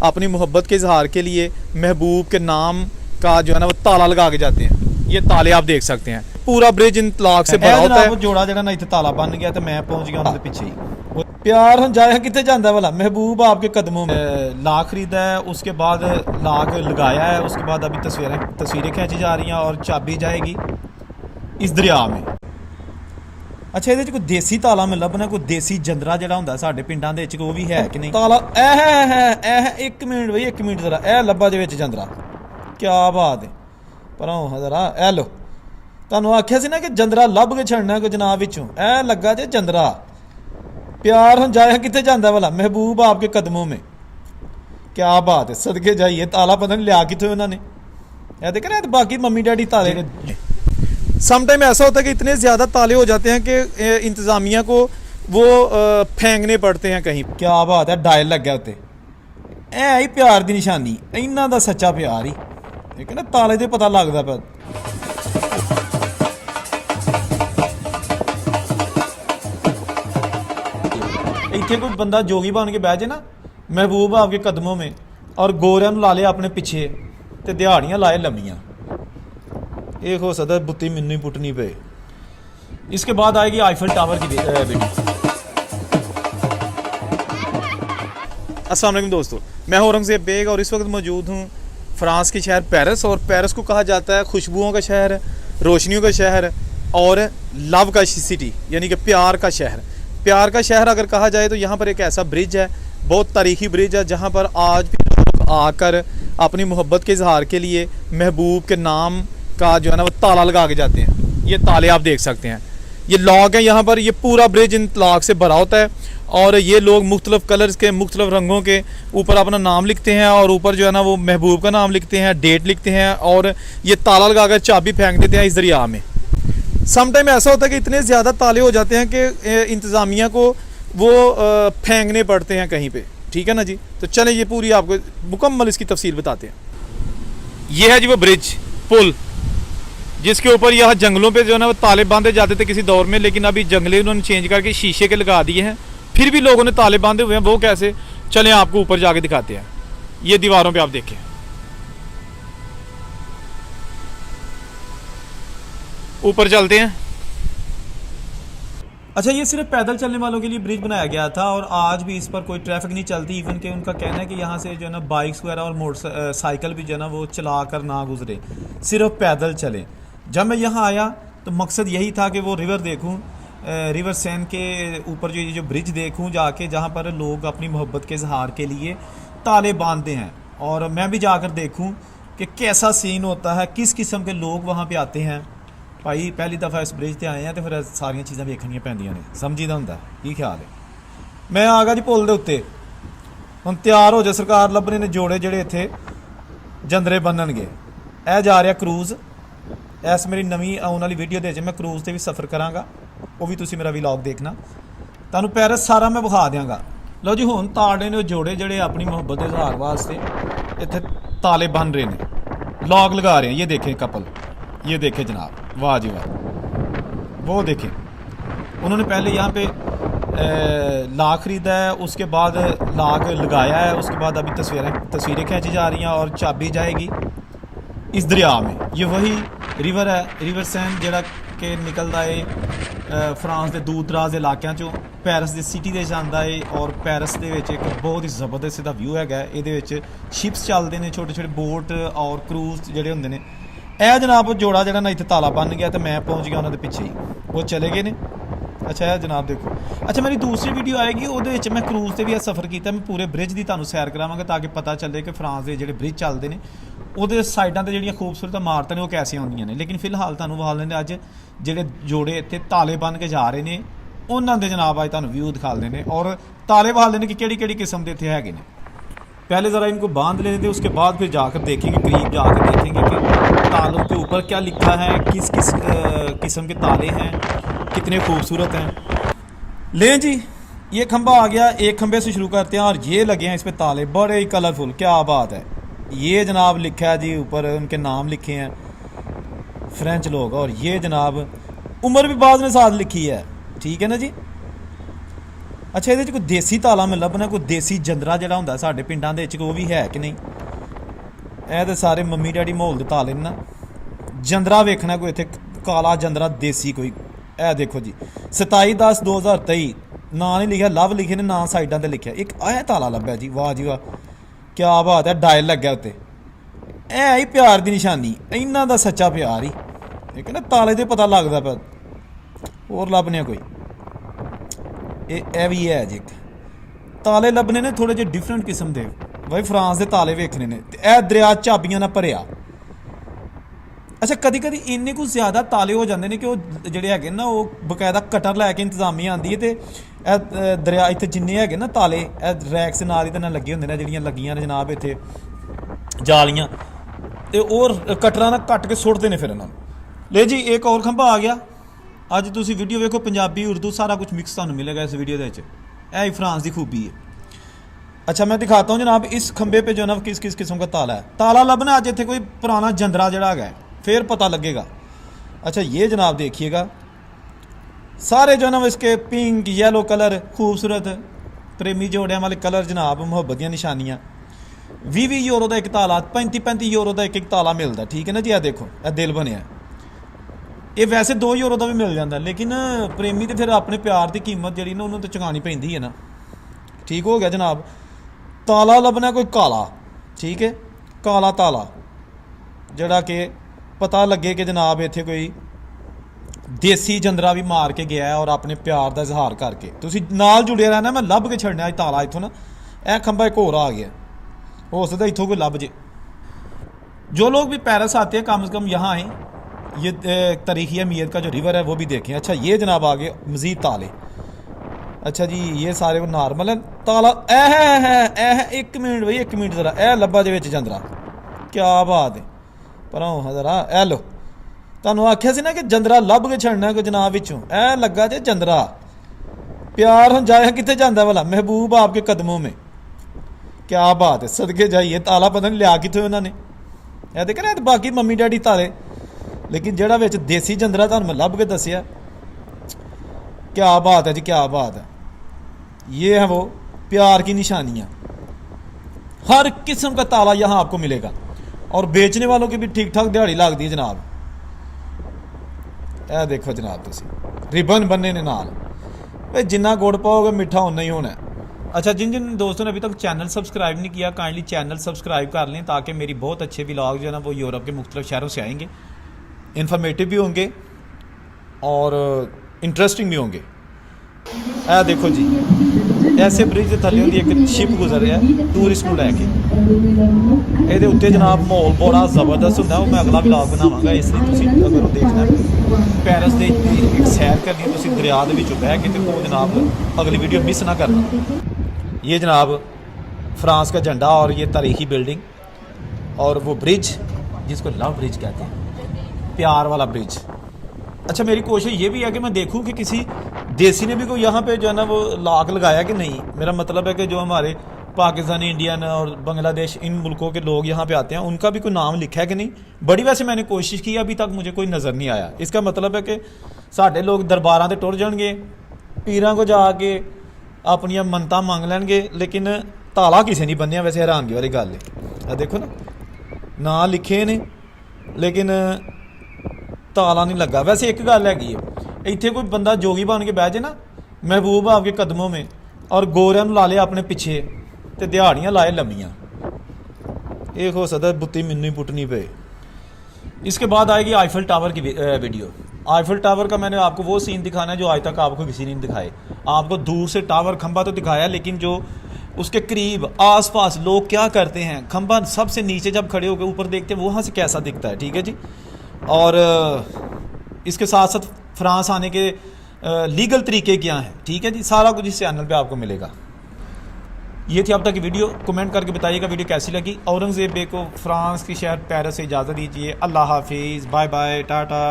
अपनी मोहब्बत के इजहार के लिए महबूब के नाम का जो है ना वो ताला लगा के जाते हैं। ये ताले आप देख सकते हैं, पूरा ब्रिज इंतलाक से भरा होता है। जोड़ा जड़ा ना इत्थे ताला बन गया तो मैं पहुंच गया उनके पीछे ही। प्यार हम जाया कितने जाता वाला, महबूब आपके कदमों में। ला खरीदा है, उसके बाद लाग लगाया है, उसके बाद अभी तस्वीरें खींची जा रही हैं और चाबी जाएगी इस दरिया में। अच्छा, ये कोई देसी ताला मैं लभना, कोई देसी जंदरा जड़ा हुंदा साडे पिंडां दे विच वो भी है कि नहीं? ताला है 1 मिनट भाई 1 मिनट जरा ए लब्बा दे विच जंदरा, क्या बात है। पर जरा ए लो, तुहानूं आख्या सी ना कि जंदरा लभ के छड़ना कोई जनाब विचों, ए लगा जे जंदरा। प्यार हम जाया कितने जाता वाला, महबूब आपके कदमों में। क्या बात है, सदके जाइए। ताला पता नहीं लिया कितने उन्होंने, देख रहे हैं बाकी मम्मी डैडी ताले। सम टाइम ऐसा होता है कि इतने ज़्यादा ताले हो जाते हैं कि इंतज़ामिया को वो फेंकने पड़ते हैं कहीं। क्या बात है, डायल लग गया उत्ते, ऐ ही प्यार की निशानी, इन्हां दा सच्चा प्यार ही। ठीक है ना, ताले दे पता लगता पे। इतने कोई बंदा जोगी बन के बह जाए ना, महबूब आपके कदमों में, और गोरियां ला ले अपने पिछे ते दिहाड़ियां लाए लम्मियां। एक हो सकता है बुत्ती मिन्नू ही पुटनी पे। इसके बाद आएगी आईफल टावर की वीडियो। अस्सलाम वालेकुम दोस्तों, मैं हूं औरंगज़ेब बेग और इस वक्त मौजूद हूं फ्रांस के शहर पेरिस। और पेरिस को कहा जाता है खुशबुओं का शहर, रोशनियों का शहर और लव का सिटी, यानी कि प्यार का शहर। प्यार का शहर अगर कहा जाए तो यहाँ पर एक ऐसा ब्रिज है, बहुत तारीखी ब्रिज है, जहाँ पर आज भी लोग आकर अपनी मोहब्बत के इजहार के लिए महबूब के नाम का जो है ना वो ताला लगा के जाते हैं। ये ताले आप देख सकते हैं, ये लॉक है यहाँ पर। ये पूरा ब्रिज इंतलाक से भरा होता है और ये लोग मुख्तलिफ कलर्स के, मुख्तलिफ रंगों के ऊपर अपना नाम लिखते हैं और ऊपर जो है ना वो महबूब का नाम लिखते हैं, डेट लिखते हैं और ये ताला लगा कर चाबी फेंक देते हैं इस दरिया में। सम टाइम ऐसा होता है कि इतने ज़्यादा ताले हो जाते हैं कि इंतज़ामिया को वो फेंकने पड़ते हैं कहीं पे। ठीक है ना जी, तो चलें ये पूरी आपको मुकम्मल इसकी तफसील बताते हैं। ये है जी वो ब्रिज, पुल, जिसके ऊपर यहाँ जंगलों पे जो है ना वो ताले बांधे जाते थे किसी दौर में, लेकिन अभी जंगले उन्होंने चेंज करके शीशे के लगा दिए हैं, फिर भी लोगों ने ताले बांधे हुए हैं। वो कैसे, चलें आपको ऊपर जाके दिखाते हैं। ये दीवारों पे आप देखें, ऊपर चलते हैं। अच्छा, ये सिर्फ पैदल चलने वालों के लिए ब्रिज बनाया गया था और आज भी इस पर कोई ट्रैफिक नहीं चलती। इवन के उनका कहना है कि यहाँ से जो है ना बाइक्स वगैरह और मोटरसाइकिल भी जो है ना वो चला कर ना गुजरे, सिर्फ पैदल चलें। जब मैं यहाँ आया तो मकसद यही था कि वो रिवर देखूँ, रिवर सैन के ऊपर जो ब्रिज देखूँ जाके, जहाँ पर लोग अपनी मोहब्बत के इजहार के लिए ताले बांधते हैं, और मैं भी जाकर देखूँ कि कैसा सीन होता है, किस किस्म के लोग वहाँ पर आते हैं। भाई पहली दफ़ा इस ब्रिज से आए हैं तो फिर सारिया चीज़ां वेखनियां पैंदियां ने, समझीदा हुंदा की ख्याल है। मैं आ गया जी पुल दे उत्ते, हुण तैयार हो जा, सरकार लभने ने जोड़े ਜਿਹੜੇ ਇੱਥੇ जंदरे बनणगे। ਇਹ जा रहा क्रूज़, इस मेरी नवीं आने वाली वीडियो दे मैं क्रूज़ से भी सफ़र करांगा, वो भी तुसीं मेरा व्लॉग देखना, तुहानूं पेरिस सारा मैं विखा देंगा। लो जी, हुण ताड़े ने जोड़े ਜਿਹੜੇ अपनी मोहब्बत के इजहार वास्ते इत्थे ताले बन रहे हैं, लॉक लगा रहे हैं। ये देखें कपल, ये देखें जनाब, वाह जी वाह, वो देखें। उन्होंने पहले यहाँ पे ला खरीदा है, उसके बाद लाग लगाया है, उसके बाद अभी तस्वीरें खींची जा रही हैं और चाबी जाएगी इस दरिया में। ये वही रिवर है, रिवर सैन, ਜਿਹੜਾ कि निकलता है फ्रांस के दूर दराज इलाकों चों पेरिस की सिटी दे जांदा है। और पेरिस दे विच एक बहुत ही जबरदस्त इसदा व्यू है। ये शिप्स चलते हैं, छोटे छोटे बोट और क्रूज़ ਜਿਹੜੇ ਹੁੰਦੇ ਨੇ। ਇਹ जनाब जोड़ा जड़ा ना इत्थे ताला बन गया तो मैं पहुँच गया उन्होंने पिछे ही, वो चले गए ने। अच्छा है जनाब देखो। अच्छा, मेरी दूसरी वीडियो आएगी, वो मैं क्रूज़ से भी सफ़र किया, मैं पूरे ब्रिज की तुहानूं सैर करावांगा ताकि पता चले कि फ्रांस के जो ब्रिज चलते हैं वो साइडों से जो खूबसूरत इमारतां ने वो कैसे आउंदियां ने। लेकिन फिलहाल तुहानूं विखा लैंदे अज ਜਿਹੜੇ जोड़े इत्थे ताले बन के जा रहे हैं, उन्होंने जनाब अज तुहानूं व्यू दिखा देने और ताले विखा देने कि किहड़ी किस्म के इत्थे हैगे ने। पहले ज़रा इनको बांध लेने, उसके बाद फिर जाकर देखेंगे, करीब जाकर देखेंगे कि तालों के ऊपर क्या लिखा है, किस किस किस्म के ताले हैं, कितने खूबसूरत हैं। लें जी, ये खंबा आ गया, एक खंबे से शुरू करते हैं और ये लगे हैं इस पर ताले, बड़े ही कलरफुल, क्या बात है। ये जनाब लिखा है जी, ऊपर उनके नाम लिखे हैं फ्रेंच लोग, और ये जनाब उम्र भी बाद में साथ लिखी है। ठीक है ना जी। ਅੱਛਾ ਇਹਦੇ 'ਚ ਕੋਈ ਦੇਸੀ ਤਾਲਾ ਮੈਂ ਲੱਭਣਾ, ਕੋਈ ਦੇਸੀ ਜੰਦਰਾ ਜਿਹੜਾ ਹੁੰਦਾ ਸਾਡੇ ਪਿੰਡਾਂ ਦੇ ਵਿੱਚ ਉਹ ਵੀ ਹੈ ਕਿ ਨਹੀਂ। ਇਹ ਤੇ ਸਾਰੇ ਮੰਮੀ ਡੈਡੀ ਮਾਹੌਲ ਦੇ ਤਾਲੇ ਨੇ ਨਾ। ਜੰਦਰਾ ਵੇਖਣਾ ਕੋਈ ਇੱਥੇ ਕਾਲਾ ਜੰਦਰਾ ਦੇਸੀ ਕੋਈ। ਇਹ ਦੇਖੋ ਜੀ 27/10/2023 ਨਾਂ ਨਹੀਂ ਲਿਖਿਆ, ਲਵ ਲਿਖੇ ਨੇ, ਨਾਂ ਸਾਈਡਾਂ ਤੇ ਲਿਖਿਆ। ਇੱਕ ਆਹ ਤਾਲਾ ਲੱਭਿਆ ਜੀ, ਵਾਹ ਜੀ ਵਾਹ ਕਿਆ ਬਾਤ ਹੈ। ਡਾਇਲ ਲੱਗਿਆ ਉੱਤੇ, ਇਹ ਹੀ ਪਿਆਰ ਦੀ ਨਿਸ਼ਾਨੀ, ਇਹਨਾਂ ਦਾ ਸੱਚਾ ਪਿਆਰ ਹੀ। ਇਹ ਕਹਿੰਦਾ ਤਾਲੇ ਤੇ ਪਤਾ ਲੱਗਦਾ ਪਿਆ। ਹੋਰ ਲੱਭਨੇ ਕੋਈ ਇਹ ਵੀ ਹੈ ਜੀ। ਇੱਕ ਤਾਲੇ ਲੱਭਣੇ ਨੇ ਥੋੜੇ ਜਿਹੇ ਡਿਫਰੈਂਟ ਕਿਸਮ ਦੇ, ਬਾਈ ਫਰਾਂਸ ਦੇ ਤਾਲੇ ਵੇਖਣੇ ਨੇ। ਤੇ ਇਹ ਦਰਿਆ ਚਾਬੀਆਂ ਨਾਲ ਭਰਿਆ। ਅੱਛਾ ਕਦੀ ਕਦੀ ਇੰਨੇ ਕੁ ਜ਼ਿਆਦਾ ਤਾਲੇ ਹੋ ਜਾਂਦੇ ਨੇ ਕਿ ਉਹ ਜਿਹੜੇ ਹੈਗੇ ਨਾ ਉਹ ਬਕਾਇਦਾ ਕਟਰ ਲੈ ਕੇ ਇੰਤਜ਼ਾਮੀਆ ਆਉਂਦੀ ਹੈ। ਤੇ ਇਹ ਦਰਿਆ ਇੱਥੇ ਜਿੰਨੇ ਹੈਗੇ ਨਾ ਤਾਲੇ, ਇਹ ਰੈਕਸ ਦੇ ਨਾਲ ਹੀ ਤਾਂ ਲੱਗੇ ਹੁੰਦੇ ਨੇ, ਜਿਹੜੀਆਂ ਲੱਗੀਆਂ ਨੇ ਜਨਾਬ ਇੱਥੇ ਜਾਲੀਆਂ, ਤੇ ਉਹ ਕਟਰਾਂ ਨਾਲ ਕੱਟ ਕੇ ਸੁੱਟਦੇ ਨੇ ਫਿਰ ਇਹਨਾਂ ਨੂੰ। ਲੈ ਜੀ ਇੱਕ ਹੋਰ ਖੰਭਾ ਆ ਗਿਆ। ਅੱਜ ਤੁਸੀਂ ਵੀਡੀਓ ਵੇਖੋ, ਪੰਜਾਬੀ ਉਰਦੂ ਸਾਰਾ ਕੁਝ ਮਿਕਸ ਤੁਹਾਨੂੰ ਮਿलेगा इस वीडियो ਦੇ ਵਿੱਚ। ਇਹ ही फ्रांस की खूबी है। अच्छा मैं दिखाता हूँ जनाब इस खंबे पे जो है ना किस किस किस्म का ताला है। ताला लभना अज इतने कोई पुराना जंदरा जड़ा है, फिर पता लगेगा। अच्छा ये जनाब देखिएगा सारे जो है ना इसके पिंक येलो कलर, खूबसूरत प्रेमी जोड़ियाँ वाले कलर जनाब, मुहब्बत दी निशानियाँ। 20 यूरो का एक ताला, 35 यूरो का एक ताला मिलता, ठीक है ना जी। आ देखो यह दिल बनया, ये वैसे 2 यूरो का भी मिल जाता, लेकिन प्रेमी तो फिर अपने प्यार की कीमत जी ना उन्होंने तो चुकानी पैंदी है ना। ठीक हो गया जनाब। ताला लभना कोई काला, ठीक है, काला ताला जड़ा कि पता लगे कि जनाब इत्थे कोई देसी जंदरा भी मार के गया है और अपने प्यार का इजहार करके। तुसीं नाल जुड़े रहना, मैं लभ के छड़ना ताला इत्थों ना। यह खंभा एक होर आ गया, हो सकता इत्थों कोई लभ जे। जो लोग भी पेरिस आते हैं कम से कम यहाँ आए, ये तारीखी अहमियत का जो रिवर है वो भी देखें। अच्छा ये जनाब आ गए मज़ीद ताले। अच्छा जी ये सारे वो नॉर्मल है ताला। है 1 मिनट भाई 1 मिनट ज़रा, ए लब्बा जे विच जंदरा, क्या बात है। पर ज़रा ए लो, तुहानूं आख्या सी ना कि जंदरा लभ के छड़ना को जनाब विचों। ए लगा जे जंदरा, प्यार हुण जाया कित्थे जांदा भला, महबूब आपके कदमों में। क्या बात है, सदके जाइए। ताला पता नहीं लिया कित्थों उन्होंने। ए देख रहे बाकी मम्मी डैडी ताले, लेकिन जड़ा विच देसी जंदरा तुहानूं मैं लभ के दस्सिया। क्या बात है जी, क्या बात है। ये है वो प्यार की निशानियाँ। हर किस्म का ताला यहाँ आपको मिलेगा और बेचने वालों की भी ठीक ठाक दिहाड़ी लगती है जनाब। यह देखो जनाब तुसी रिबन बनने ने नाल, भाई जिन्ना गुड़ पाओगे मिठा उन्ना ही होना है। अच्छा जिन जिन दोस्तों ने अभी तक चैनल सब्सक्राइब नहीं किया, काइंडली चैनल सब्सक्राइब कर लें, ताकि मेरी बहुत अच्छे व्लॉग जो है ना वो यूरोप के मुख्तलिफ शहरों से आएंगे, इन्फॉर्मेटिव भी होंगे और इंटरेस्टिंग भी होंगे। ए देखो जी ऐसे ब्रिज थले होती एक शिप गुजर रहा है टूरिस्ट को लैके। ये उत्ते जनाब माहौल बड़ा जबरदस्त होंगे, वो मैं अगला व्लॉग बनावांगा, इसलिए तुसीं अगर देखना पेरिस दे एक सैर करनी तुसीं दरिया दे विचों बह के, तो जनाब अगली वीडियो मिस ना करना। ये जनाब फ्रांस का झंडा और ये तारीखी बिल्डिंग और वो ब्रिज जिसको लव ब्रिज कहते हैं, प्यार वाला ब्रिज। अच्छा मेरी कोशिश ये भी है कि मैं देखूं कि किसी देसी ने भी कोई यहाँ पे जो है ना वो लाक लगाया कि नहीं। मेरा मतलब है कि जो हमारे पाकिस्तानी, इंडियन और बांग्लादेश इन मुल्कों के लोग यहाँ पे आते हैं उनका भी कोई नाम लिखा है कि नहीं। बड़ी वैसे मैंने कोशिश की, अभी तक मुझे कोई नज़र नहीं आया। इसका मतलब है कि साढ़े लोग दरबारां ते टुर जाएंगे, पीरां को जाके अपनियां मन्नतां मंग लैणगे, लेकिन ताला किसी नहीं बन्निया। वैसे हैरानगी वाली गल है, देखो ना लिखे ने लेकिन ताला नहीं लगा। वैसे एक गल हैगी है, इत्थे कोई बंदा जोगी बन के बह जाए ना, महबूब आपके कदमों में, और गोरियां नूं ला लिया अपने पिछे ते दिहाड़ियां लाए लम्मियां, ये हो सकता बुत्ती मैनूं ही पुट्टनी पे। इसके बाद आएगी आईफल टावर की वीडियो। आईफल टावर का मैंने आपको वो सीन दिखाना है जो आज तक आपको किसी ने नहीं दिखाए। आपको दूर से टावर खंबा तो दिखाया, लेकिन जो उसके करीब आसपास लोग क्या करते हैं, खंबा सबसे नीचे जब खड़े होकर ऊपर देखते हैं वहाँ से कैसा दिखता है, ठीक है जी। और इसके साथ साथ फ्रांस आने के लीगल तरीके क्या हैं, ठीक है जी, सारा कुछ इस चैनल पे आपको मिलेगा। ये थी अब तक की वीडियो, कमेंट करके बताइएगा वीडियो कैसी लगी। औरंगज़ेब बे को फ्रांस की शहर पेरिस से इजाज़त दीजिए। अल्लाह हाफिज़, बाय बाय, टाटा।